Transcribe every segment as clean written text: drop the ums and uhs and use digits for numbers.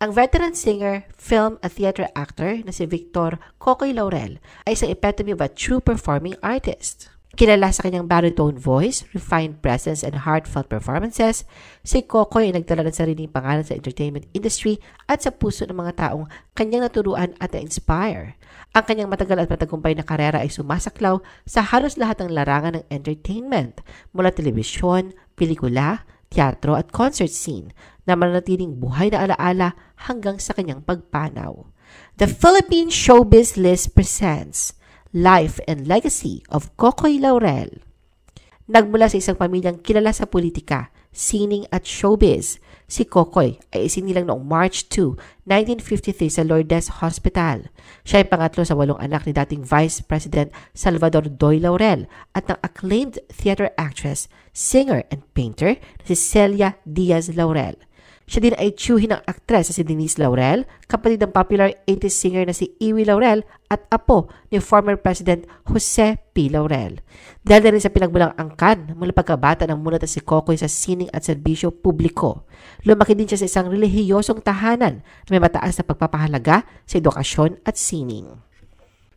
Ang veteran singer, film at theater actor na si Victor Kokoy Laurel ay isang epitome of a true performing artist. Kilala sa kanyang baritone voice, refined presence and heartfelt performances, si Kokoy ay nagdala ng sariling pangalan sa entertainment industry at sa puso ng mga taong kanyang naturuan at na-inspire. Ang kanyang matagal at matagumpay na karera ay sumasaklaw sa halos lahat ng larangan ng entertainment, mula telebisyon, pelikula, teatro at concert scene na mananatiling buhay na alaala hanggang sa kanyang pagpanaw. The Philippine Showbiz List presents Life and Legacy of Kokoy Laurel. Nagmula sa isang pamilyang kilala sa politika, sining at showbiz, si Kokoy ay isinilang noong March 2, 1953 sa Lourdes Hospital. Siya ay pangatlo sa 8 anak ni dating Vice President Salvador Doy Laurel at ng acclaimed theater actress, singer and painter na si Celia Diaz Laurel. Siya din ay tiyuhin ng aktres na si Denise Laurel, kapatid ng popular 80s singer na si Iwi Laurel at apo ni former President Jose P. Laurel. Dahil na rin sa pinagmulang angkan mula pagkabata ng munat si Kokoy sa sining at serbisyo publiko. Lumaki din siya sa isang relihiyosong tahanan na may mataas na pagpapahalaga sa edukasyon at sining.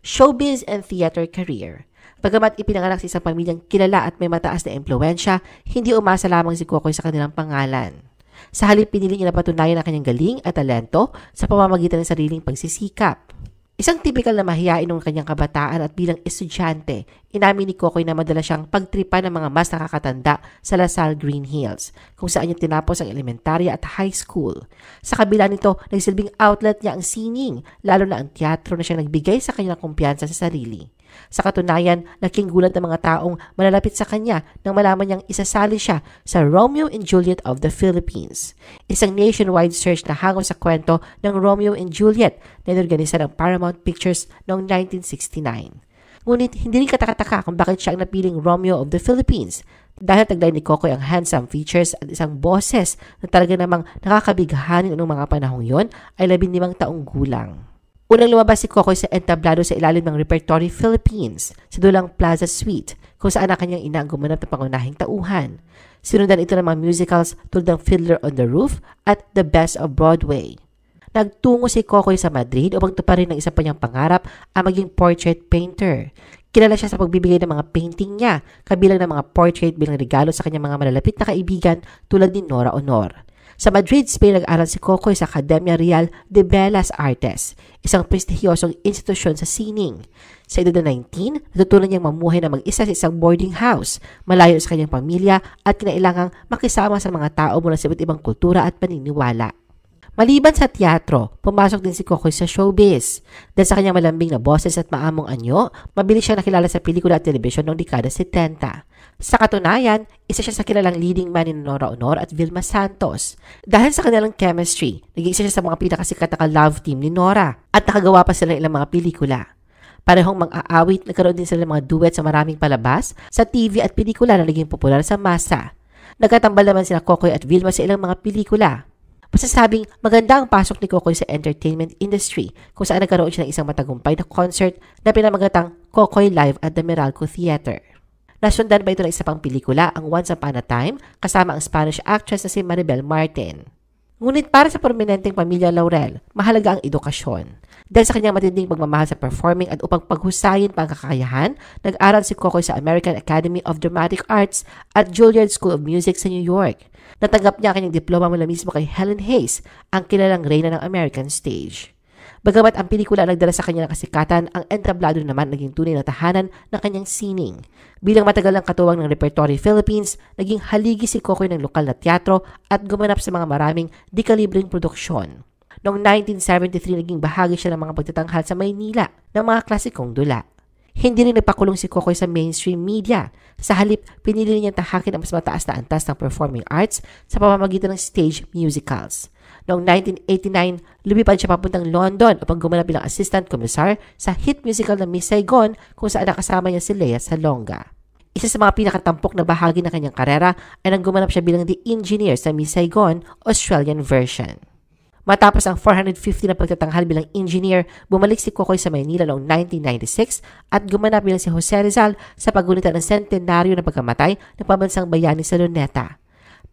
Showbiz and theater career. Bagamat ipinanganak sa isang pamilyang kilala at may mataas na impluwensya, hindi umasa lamang si Kokoy sa kanilang pangalan. Sa halip, pinili niya na patunayan ang kanyang galing at talento sa pamamagitan ng sariling pagsisikap. Isang typical na mahiyain ng kanyang kabataan at bilang estudyante, inamin ni Kokoy na madalas siyang pagtripan ng mga mas nakakatanda sa Lasal Green Hills, kung saan niya tinapos ang elementarya at high school. Sa kabila nito, nagsilbing outlet niya ang sining, lalo na ang teatro na siyang nagbigay sa kanyang kumpiyansa sa sarili. Sa katunayan, laking gulat ng mga taong malalapit sa kanya nang malaman niyang isasali siya sa Romeo and Juliet of the Philippines. Isang nationwide search na hango sa kwento ng Romeo and Juliet na inorganisa ng Paramount Pictures noong 1969. Ngunit hindi rin katakataka kung bakit siya ang napiling Romeo of the Philippines, dahil taglay ni Kokoy ang handsome features at isang boses na talaga namang nakakabighanin noong mga panahong yon ay 15 taong gulang. Unang lumabas si Kokoy sa entablado sa ilalim ng Repertory Philippines sa Dulang Plaza Suite, kung saan ang kanyang ina ang gumanap ng pangunahing tauhan. Sinundan ito ng mga musicals tulad ng Fiddler on the Roof at The Best of Broadway. Nagtungo si Kokoy sa Madrid upang tuparin ng isa pa niyang pangarap ang maging portrait painter. Kilala siya sa pagbibigay ng mga painting niya, kabilang ng mga portrait bilang regalo sa kanyang mga malalapit na kaibigan tulad ni Nora Honor. Sa Madrid, Spain, nag-aral si Kokoy sa Academia Real de Bellas Artes, isang prestihiyosong institusyon sa sining. Sa edad na 19, natutunan niyang mamuhay na mag-isa sa isang boarding house, malayo sa kanyang pamilya at kinailangang makisama sa mga tao mula sa iba't ibang kultura at paniniwala. Maliban sa teatro, pumasok din si Kokoy sa showbiz. Dahil sa kanyang malambing na boses at maamong anyo, mabilis siya nakilala sa pelikula at telebisyon noong dekada 70. Sa katunayan, isa siya sa kilalang leading man ni Nora Honor at Vilma Santos. Dahil sa kanilang chemistry, naging isa siya sa mga pinakasikat na love team ni Nora at nakagawa pa sila ng ilang mga pelikula. Parehong mang-aawit, nagkaroon din sila ng mga duet sa maraming palabas, sa TV at pelikula na naging popular sa masa. Nagkatambal naman sila Kokoy at Vilma sa ilang mga pelikula. Masasabing maganda ang pasok ni Kokoy sa entertainment industry, kung saan nagkaroon siya ng isang matagumpay na concert na pinamagatang Kokoy Live at the Meralco Theater. Nasundan ba ito ng isa pang pelikula, ang Once Upon a Time, kasama ang Spanish actress na si Maribel Martin. Ngunit para sa prominenteng pamilya Laurel, mahalaga ang edukasyon. Dahil sa kanyang matinding pagmamahal sa performing at upang paghusayin pa ang kakayahan, nag-aral si Kokoy sa American Academy of Dramatic Arts at Juilliard School of Music sa New York. Natanggap niya kanyang diploma mula mismo kay Helen Hayes, ang kilalang reyna ng American stage. Bagamat ang pelikula nagdala sa kanya ng kasikatan, ang entablado naman naging tunay na tahanan ng kanyang sining. Bilang matagal ng katuwang ng Repertory Philippines, naging haligi si Kokoy ng lokal na teatro at gumanap sa mga maraming dekalibreng produksyon. Noong 1973, naging bahagi siya ng mga pagtatanghal sa Maynila ng mga klasikong dula. Hindi rin nagpakulong si Kokoy sa mainstream media. Sa halip, pinili niyang tahakin ang mas mataas na antas ng performing arts sa pamamagitan ng stage musicals. Noong 1989, lumipad siya papuntang London upang gumanap bilang assistant commissar sa hit musical na Miss Saigon, kung saan nakasama niya si Lea Salonga. Isa sa mga pinakatampok na bahagi ng kanyang karera ay nang gumanap siya bilang the engineer sa Miss Saigon, Australian version. Matapos ang 450 na pagtatanghal bilang engineer, bumalik si Kokoy sa Maynila noong 1996 at gumanap bilang si Jose Rizal sa paggunita ng sentenaryo ng pagkamatay ng pambansang bayani sa Luneta.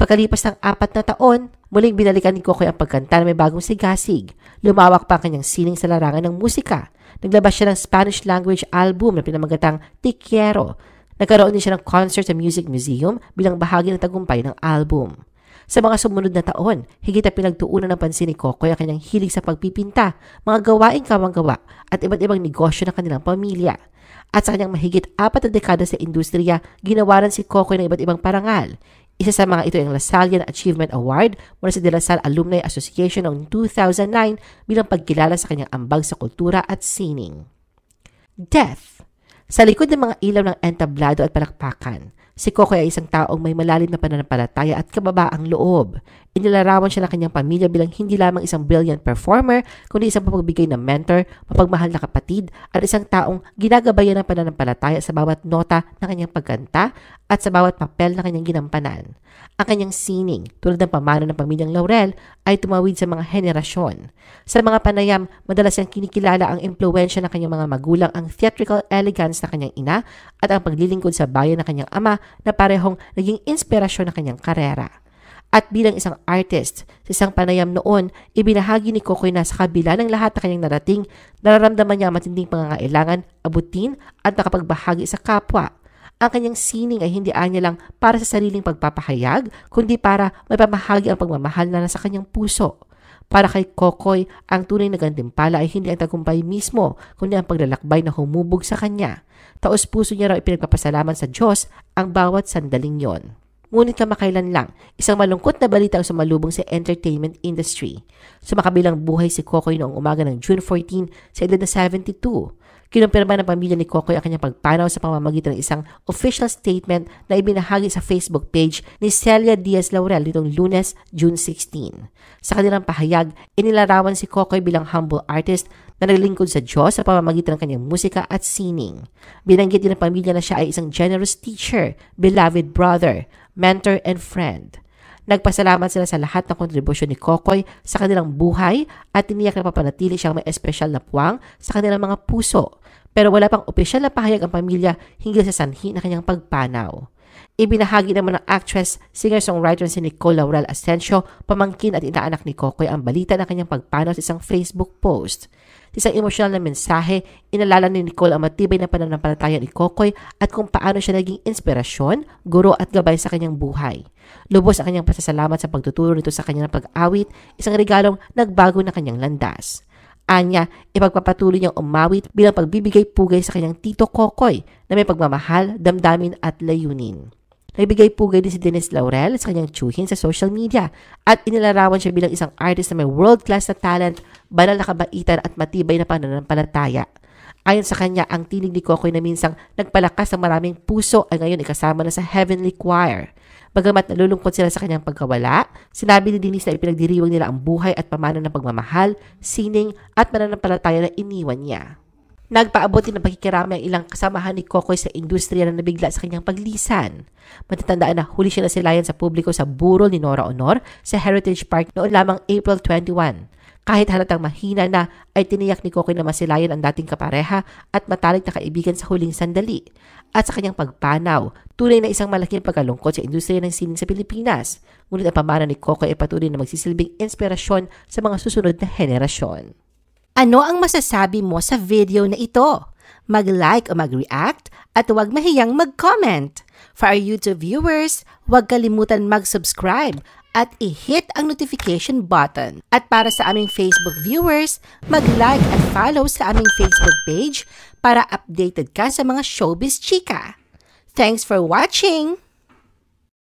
Pagkalipas ng 4 na taon, muling binalikan ni Kokoy ang pagkanta na may bagong sigasig. Lumawak pa ang kanyang sining sa larangan ng musika. Naglabas siya ng Spanish language album na pinamagatang Te Quiero. Nagkaroon din siya ng concert sa Music Museum bilang bahagi ng tagumpay ng album. Sa mga sumunod na taon, higit na pinagtuunan ng pansin ni Kokoy ang kanyang hilig sa pagpipinta, mga gawaing kawang-gawa at iba't ibang negosyo ng kanilang pamilya. At sa kanyang mahigit 4 na dekada sa industriya, ginawaran si Kokoy ng iba't ibang parangal. Isa sa mga ito ay ang Lasallian Achievement Award mula sa De La Salle Alumni Association noong 2009 bilang pagkilala sa kanyang ambag sa kultura at sining. Death. Sa likod ng mga ilaw ng entablado at palakpakan, si Kokoy ay isang taong may malalim na pananampalataya at kababaang loob. Inilarawan siya ng kanyang pamilya bilang hindi lamang isang brilliant performer, kundi isang mapagbigay na mentor, mapagmahal na kapatid, at isang taong ginagabayan ng pananampalataya sa bawat nota ng kanyang pagkanta at sa bawat papel na kanyang ginampanan. Ang kanyang sining, tulad ng pamana ng pamilyang Laurel, ay tumawid sa mga henerasyon. Sa mga panayam, madalas niyang kinikilala ang impluwensya ng kanyang mga magulang, ang theatrical elegance na kanyang ina, at ang paglilingkod sa bayan ng kanyang ama na parehong naging inspirasyon ng kanyang karera. At bilang isang artist, sa isang panayam noon, ibinahagi ni Kokoy na sa kabila ng lahat na kanyang narating, nararamdaman niya ang matinding pangangailangan, abutin at nakapagbahagi sa kapwa. Ang kanyang sining ay hindi anya lang para sa sariling pagpapahayag, kundi para mapamahagi ang pagmamahal na nasa kanyang puso. Para kay Kokoy, ang tunay na gantimpala ay hindi ang tagumpay mismo, kundi ang paglalakbay na humubog sa kanya. Taos-puso niya raw ipinagpapasalamat sa Diyos ang bawat sandaling yon. Ngunit kamakailan lang, isang malungkot na balita ang sumalubong sa entertainment industry. Sumakabilang buhay si Kokoy noong umaga ng June 14 sa edad na 72. Kinumpirma ng pamilya ni Kokoy ang kanyang pagpanaw sa pamamagitan ng isang official statement na ibinahagi sa Facebook page ni Celia Diaz Laurel nitong Lunes, June 16. Sa kanilang pahayag, inilarawan si Kokoy bilang humble artist na naglingkod sa Diyos sa pamamagitan ng kanyang musika at sining. Binanggit din ng pamilya na siya ay isang generous teacher, beloved brother, mentor and friend. Nagpasalamat sila sa lahat ng kontribusyon ni Kokoy sa kanilang buhay at tiniyak na papanatili siyang may espesyal na puwang sa kanilang mga puso. Pero wala pang opisyal na pahayag ang pamilya hinggil sa sanhi na kanyang pagpanaw. Ibinahagi naman ng actress, singer-songwriter si Nicole Laurel Asensio, pamangkin at inaanak ni Kokoy ang balita ng kanyang pagpanaw sa isang Facebook post. Sa isang emosyonal na mensahe, inalala ni Nicole ang matibay na pananampalataya ni Kokoy at kung paano siya naging inspirasyon, guro at gabay sa kanyang buhay. Lubos ang kanyang pasasalamat sa pagtuturo nito sa kanyang pag-awit, isang regalong nagbago na kanyang landas. Anya, ipagpapatuloy niyang umawit bilang pagbibigay-pugay sa kanyang tito Kokoy na may pagmamahal, damdamin at layunin. Nagbigay pugay din si Denise Laurel sa kanyang tsuhin sa social media at inilarawan siya bilang isang artist na may world-class na talent, banal na kabaitan at matibay na pananampalataya. Ayon sa kanya, ang tinig ni Kokoy na minsang nagpalakas ng maraming puso ay ngayon ikasama na sa Heavenly Choir. Bagamat nalulungkot sila sa kanyang pagkawala, sinabi ni Denise na ipinagdiriwang nila ang buhay at pamana ng pagmamahal, sining at pananampalataya na iniwan niya. Nagpaabot din ng pagkikiramay ang ilang kasamahan ni Kokoy sa industriya na nabigla sa kanyang paglisan. Matatandaan na huli siya nasilayan sa publiko sa burol ni Nora Honor sa Heritage Park noon lamang April 21. Kahit halatang mahina na, ay tiniyak ni Kokoy na masilayan ang dating kapareha at matalik na kaibigan sa huling sandali. At sa kanyang pagpanaw, tunay na isang malaking pagkalungkot sa industriya ng sining sa Pilipinas. Ngunit ang pamana ni Kokoy ay patuloy na magsisilbing inspirasyon sa mga susunod na henerasyon. Ano ang masasabi mo sa video na ito? Mag-like o mag-react at huwag mahiyang mag-comment. For our YouTube viewers, huwag kalimutan mag-subscribe at i-hit ang notification button. At para sa aming Facebook viewers, mag-like at follow sa aming Facebook page para updated ka sa mga showbiz chika. Thanks for watching!